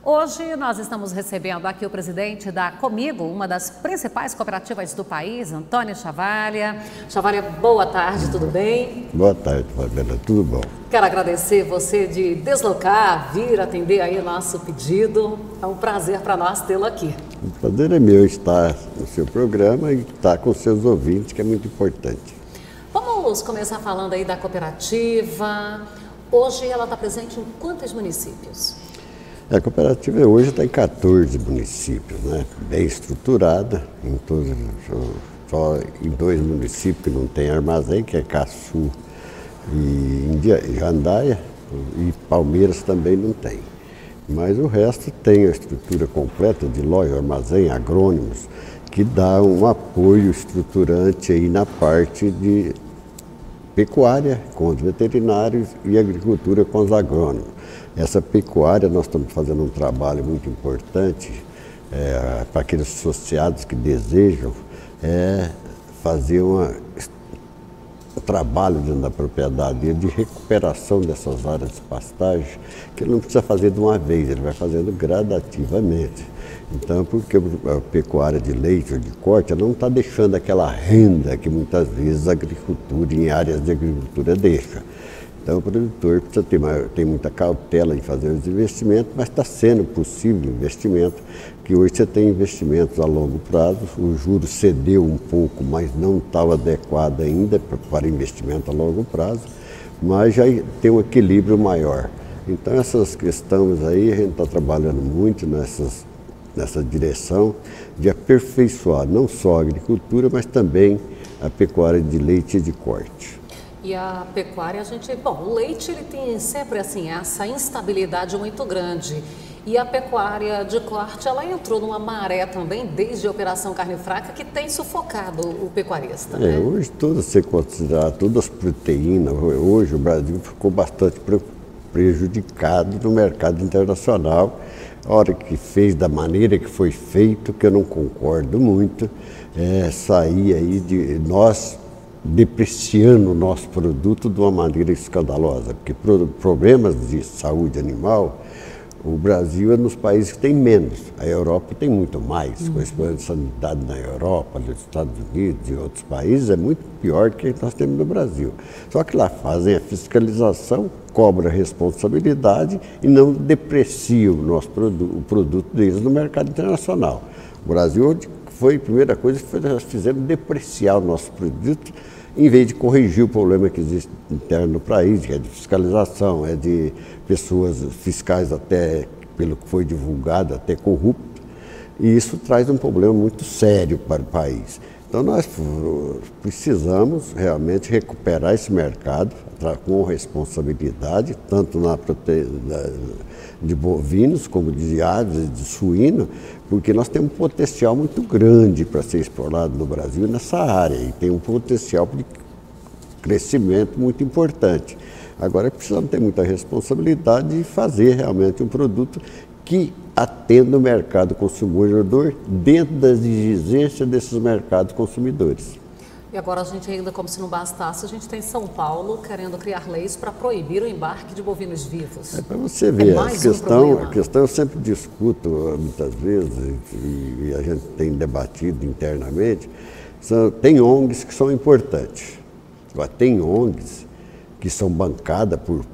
Hoje nós estamos recebendo aqui o presidente da Comigo, uma das principais cooperativas do país, Antônio Chavalha. Chavalha, boa tarde, tudo bem? Boa tarde, Fabiana, tudo bom? Quero agradecer você de deslocar, vir atender aí o nosso pedido. É um prazer para nós tê-lo aqui. O prazer é meu estar no seu programa e estar com seus ouvintes, que é muito importante. Vamos começar falando aí da cooperativa. Hoje ela está presente em quantos municípios? A cooperativa hoje está em 14 municípios, né? Bem estruturada, só em 2 municípios que não tem armazém, que é Caçu e Jandaia, e Palmeiras também não tem. Mas o resto tem a estrutura completa de loja, armazém, agrônomos, que dá um apoio estruturante aí na parte de pecuária com os veterinários e agricultura com os agrônomos. Essa pecuária, nós estamos fazendo um trabalho muito importante para aqueles associados que desejam fazer um trabalho dentro da propriedade de recuperação dessas áreas de pastagem, que ele não precisa fazer de uma vez, ele vai fazendo gradativamente. Então, porque a pecuária de leite ou de corte, ela não está deixando aquela renda que muitas vezes a agricultura, em áreas de agricultura, deixa. Então, o produtor precisa ter muita cautela em fazer os investimentos, mas está sendo possível investimento, que hoje você tem investimentos a longo prazo, o juro cedeu um pouco, mas não estava adequado ainda para investimento a longo prazo, mas já tem um equilíbrio maior. Então, essas questões aí, a gente está trabalhando muito nessa direção de aperfeiçoar não só a agricultura, mas também a pecuária de leite e de corte. E a pecuária, o leite ele tem sempre assim essa instabilidade muito grande. E a pecuária de corte, ela entrou numa maré também, desde a Operação Carne Fraca, que tem sufocado o pecuarista. Né? Hoje, se considerar todas as proteínas, hoje o Brasil ficou bastante prejudicado no mercado internacional. A hora que fez da maneira que foi feito, que eu não concordo muito, sair aí de nós depreciando o nosso produto de uma maneira escandalosa, porque problemas de saúde animal, o Brasil é nos países que tem menos, a Europa tem muito mais, com a expansão de sanidade na Europa, nos Estados Unidos e outros países, é muito pior do que nós temos no Brasil. Só que lá fazem a fiscalização, cobram a responsabilidade e não depreciam o produto deles no mercado internacional. O Brasil foi a primeira coisa que nós fizemos depreciar o nosso produto, em vez de corrigir o problema que existe interno no país, que é de fiscalização, é de pessoas fiscais até, pelo que foi divulgado, até corruptas, e isso traz um problema muito sério para o país. Então nós precisamos realmente recuperar esse mercado com responsabilidade, tanto na de bovinos como de aves e de suíno, porque nós temos um potencial muito grande para ser explorado no Brasil nessa área e tem um potencial de crescimento muito importante. Agora precisamos ter muita responsabilidade de fazer realmente um produto que atenda o mercado consumidor dentro das exigências desses mercados consumidores. E agora a gente ainda, como se não bastasse, a gente tem São Paulo querendo criar leis para proibir o embarque de bovinos vivos. Para você ver, a questão eu sempre discuto muitas vezes e a gente tem debatido internamente, tem ONGs que são importantes. Agora, tem ONGs que são bancadas por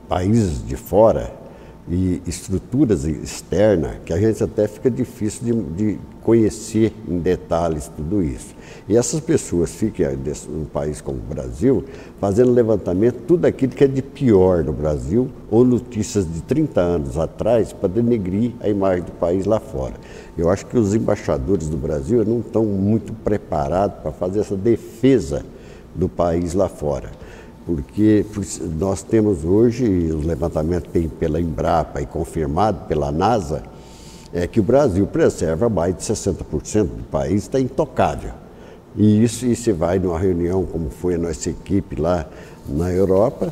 países de fora e estruturas externas que a gente até fica difícil de conhecer em detalhes tudo isso. E essas pessoas ficam num país como o Brasil fazendo levantamento tudo aquilo que é de pior no Brasil ou notícias de 30 anos atrás para denegrir a imagem do país lá fora. Eu acho que os embaixadores do Brasil não estão muito preparados para fazer essa defesa do país lá fora. Porque nós temos hoje, o levantamento tem pela Embrapa e confirmado pela NASA, que o Brasil preserva mais de 60% do país, está intocável. E você vai numa reunião, como foi a nossa equipe lá na Europa,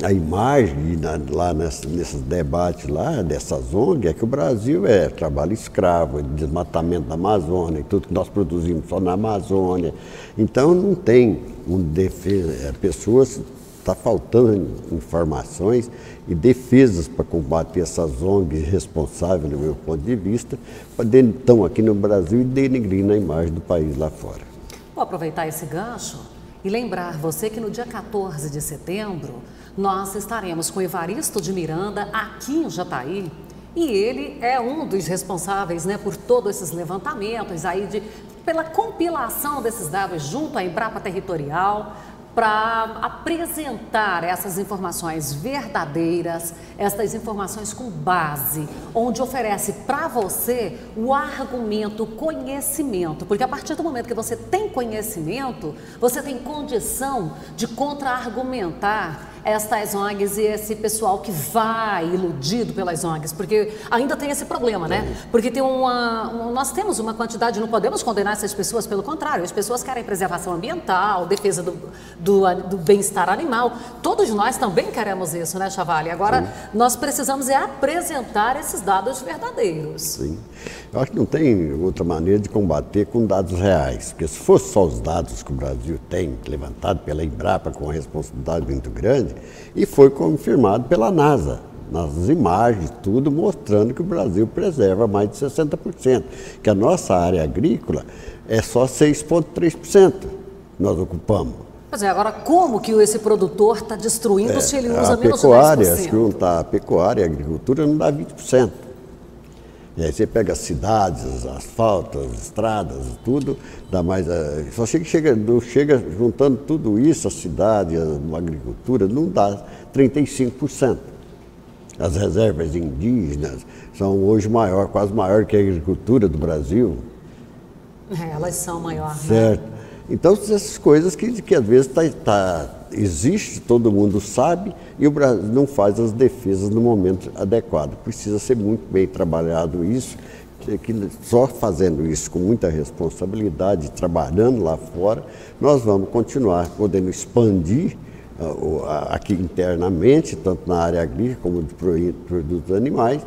a imagem lá nesses debates lá, dessas ONGs, é que o Brasil é trabalho escravo, desmatamento da Amazônia, e tudo que nós produzimos só na Amazônia. Então não tem defesa, pessoas está faltando informações e defesas para combater essas ONGs responsáveis, do meu ponto de vista, estão aqui no Brasil e denegrindo a imagem do país lá fora. Vou aproveitar esse gancho e lembrar você que no dia 14 de setembro nós estaremos com Evaristo de Miranda aqui em Jataí. E ele é um dos responsáveis, né, por todos esses levantamentos, pela compilação desses dados junto à Embrapa Territorial, para apresentar essas informações verdadeiras, essas informações com base, onde oferece para você o argumento, o conhecimento. Porque a partir do momento que você tem conhecimento, você tem condição de contra-argumentar estas ONGs e esse pessoal que vai iludido pelas ONGs, porque ainda tem esse problema, né? Porque nós temos uma quantidade, não podemos condenar essas pessoas, pelo contrário, as pessoas querem preservação ambiental, defesa do bem-estar animal. Todos nós também queremos isso, né, Chavalli? Agora, nós precisamos apresentar esses dados verdadeiros. Sim. Eu acho que não tem outra maneira de combater com dados reais, porque se fosse só os dados que o Brasil tem, levantado pela Embrapa com uma responsabilidade muito grande, e foi confirmado pela NASA, nas imagens, tudo mostrando que o Brasil preserva mais de 60%, que a nossa área agrícola é só 6,3% nós ocupamos. Pois é, agora como que esse produtor está destruindo se ele usa menos de 10%? Se juntar a pecuária e a agricultura não dá 20%. E aí você pega as cidades, asfalto, as estradas, tudo, dá mais. Só chega juntando tudo isso, a cidade, a agricultura, não dá 35%. As reservas indígenas são hoje quase maior que a agricultura do Brasil. Elas são maiores, certo. Né? Então, essas coisas que às vezes existe, todo mundo sabe, e o Brasil não faz as defesas no momento adequado. Precisa ser muito bem trabalhado isso, que só fazendo isso com muita responsabilidade, trabalhando lá fora, nós vamos continuar podendo expandir aqui internamente, tanto na área agrícola como de produtos animais,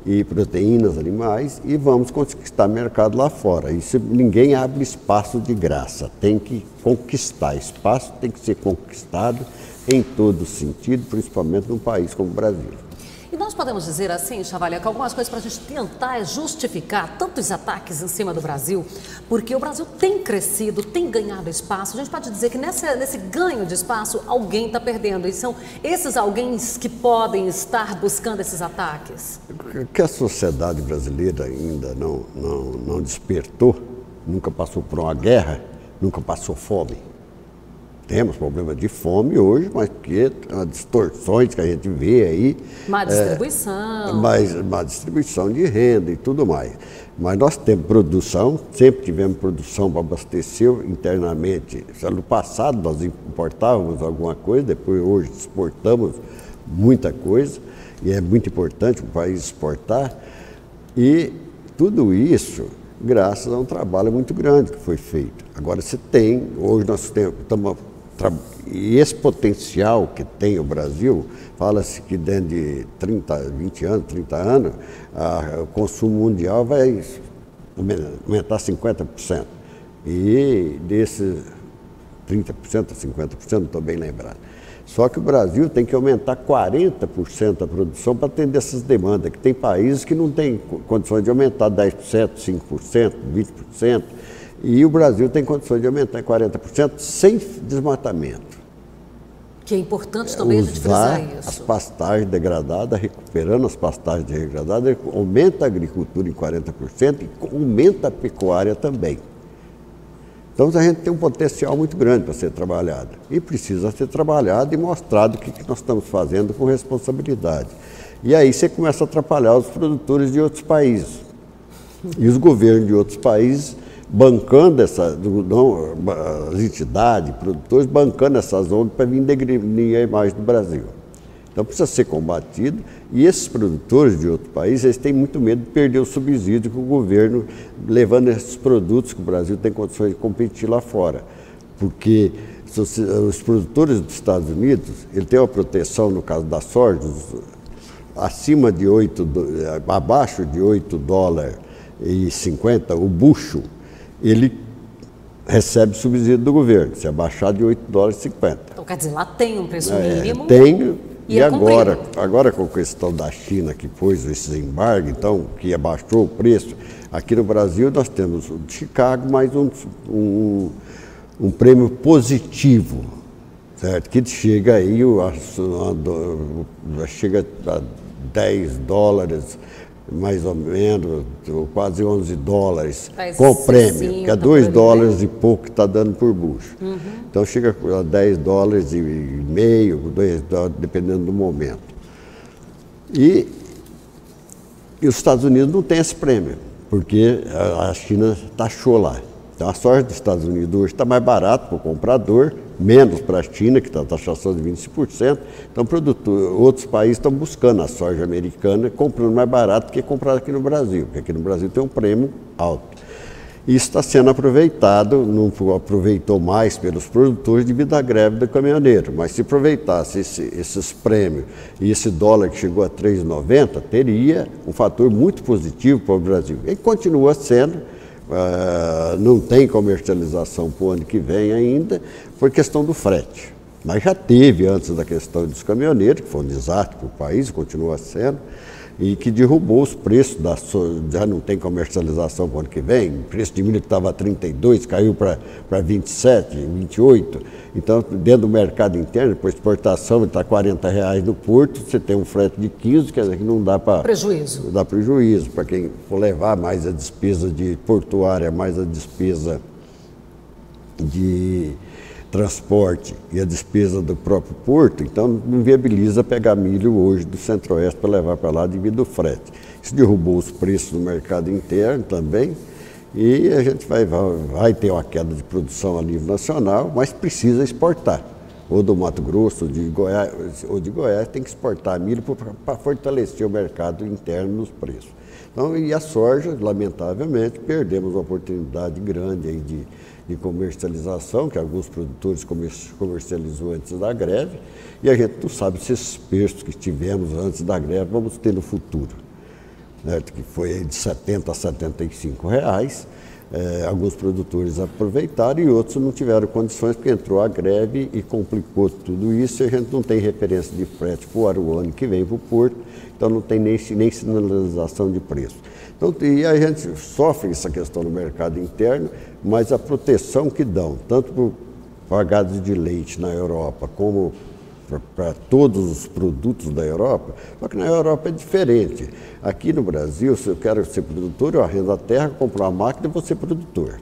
e proteínas animais, e vamos conquistar mercado lá fora. Isso ninguém abre espaço de graça, tem que conquistar. Espaço tem que ser conquistado em todo sentido, principalmente num país como o Brasil. E nós podemos dizer assim, Chavalli, que algumas coisas para a gente tentar justificar tantos ataques em cima do Brasil, porque o Brasil tem crescido, tem ganhado espaço. A gente pode dizer que nesse ganho de espaço, alguém está perdendo. E são esses alguém que podem estar buscando esses ataques? Que a sociedade brasileira ainda não despertou, nunca passou por uma guerra, nunca passou fome. Temos problema de fome hoje, mas porque as distorções que a gente vê aí. Má distribuição. Má distribuição de renda e tudo mais. Mas nós temos produção, sempre tivemos produção para abastecer internamente. No passado nós importávamos alguma coisa, depois hoje exportamos muita coisa, e é muito importante o país exportar. E tudo isso graças a um trabalho muito grande que foi feito. Agora hoje nós estamos. E esse potencial que tem o Brasil, fala-se que dentro de 20 anos, 30 anos, o consumo mundial vai aumentar 50%. E desses 30% a 50%, não estou bem lembrado. Só que o Brasil tem que aumentar 40% a produção para atender essas demandas, que tem países que não têm condições de aumentar 10%, 5%, 20%. E o Brasil tem condições de aumentar em 40% sem desmatamento. Que é importante também a gente frisar isso. As pastagens degradadas, recuperando as pastagens degradadas, aumenta a agricultura em 40% e aumenta a pecuária também. Então a gente tem um potencial muito grande para ser trabalhado. E precisa ser trabalhado e mostrado o que nós estamos fazendo com responsabilidade. E aí você começa a atrapalhar os produtores de outros países. E os governos de outros países bancando as entidades, produtores, bancando essas ONGs para vir degradar a imagem do Brasil. Então precisa ser combatido, e esses produtores de outro país, eles têm muito medo de perder o subsídio que o governo, levando esses produtos que o Brasil tem condições de competir lá fora. Porque os produtores dos Estados Unidos, ele tem uma proteção, no caso da soja, abaixo de $8,50 o bucho, ele recebe subsídio do governo, se abaixar de 8 dólares e 50. Então, quer dizer, lá tem um preço mínimo. Tem, e é agora com a questão da China, que pôs esses embargos, então, que abaixou o preço, aqui no Brasil nós temos o de Chicago, mais um prêmio positivo, certo? Que chega aí, chega a 10 dólares, mais ou menos, quase 11 dólares, com o prêmio, que é 2 dólares e pouco que está dando por bucho. Então chega a 10 dólares e meio, 2 dólares, dependendo do momento. E os Estados Unidos não tem esse prêmio, porque a China taxou lá. Então a soja dos Estados Unidos hoje está mais barato para o comprador, menos para a China, que está a taxação de 25%. Então outros países estão buscando a soja americana, comprando mais barato que comprar aqui no Brasil, porque aqui no Brasil tem um prêmio alto. Isso está sendo aproveitado, não aproveitou mais pelos produtores devido à greve do caminhoneiro, mas se aproveitasse esses prêmios e esse dólar que chegou a 3,90, teria um fator muito positivo para o Brasil. E continua sendo. Não tem comercialização para o ano que vem ainda, por questão do frete. Mas já teve antes da questão dos caminhoneiros, que foi um desastre para o país, continua sendo, e que derrubou os preços da soja. Já não tem comercialização para o ano que vem, o preço de milho que estava a 32, caiu para 27, 28. Então, dentro do mercado interno, por exportação, está R$40 no porto, você tem um frete de 15, quer dizer que não dá para... Prejuízo. Dá prejuízo para quem for levar mais a despesa de portuária, mais a despesa de transporte e a despesa do próprio porto, então não viabiliza pegar milho hoje do Centro-Oeste para levar para lá devido ao frete. Isso derrubou os preços no mercado interno também, e a gente vai ter uma queda de produção a nível nacional, mas precisa exportar. Ou do Mato Grosso, ou de Goiás, tem que exportar milho para fortalecer o mercado interno nos preços. Então, e a soja, lamentavelmente, perdemos uma oportunidade grande aí de comercialização, que alguns produtores comercializou antes da greve, e a gente não sabe se esses preços que tivemos antes da greve vamos ter no futuro, né, que foi de 70 a 75 reais. Alguns produtores aproveitaram e outros não tiveram condições, porque entrou a greve e complicou tudo isso, e a gente não tem referência de frete para o ano que vem para o porto, então não tem nem sinalização de preço. Então, e a gente sofre essa questão no mercado interno, mas a proteção que dão, tanto para o pagado de leite na Europa, como para todos os produtos da Europa, só que na Europa é diferente. Aqui no Brasil, se eu quero ser produtor, eu arrendo a terra, compro uma máquina e vou ser produtor.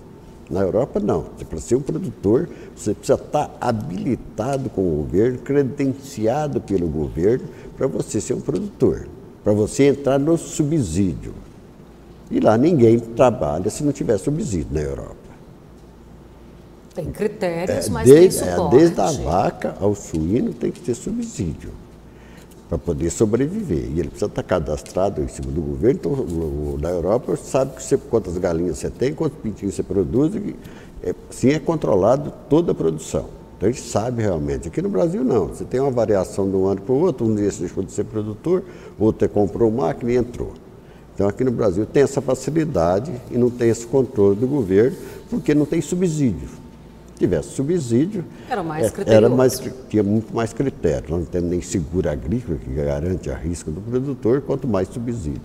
Na Europa, não. Para ser um produtor, você precisa estar habilitado com o governo, credenciado pelo governo, para você ser um produtor, para você entrar no subsídio. E lá ninguém trabalha se não tiver subsídio na Europa. Tem critérios, mas tem suporte. Desde a vaca ao suíno tem que ter subsídio para poder sobreviver. E ele precisa estar cadastrado em cima do governo. Então, na Europa, sabe quantas galinhas você tem, quantos pintinhos você produz. Assim é controlado toda a produção. Então, a gente sabe realmente. Aqui no Brasil, não. Você tem uma variação de um ano para o outro. Um dia você deixou de ser produtor, outro comprou máquina e entrou. Então, aqui no Brasil tem essa facilidade e não tem esse controle do governo, porque não tem subsídio. Se tivesse subsídio, tinha muito mais critério. Nós não temos nem seguro agrícola, que garante a risco do produtor, quanto mais subsídio.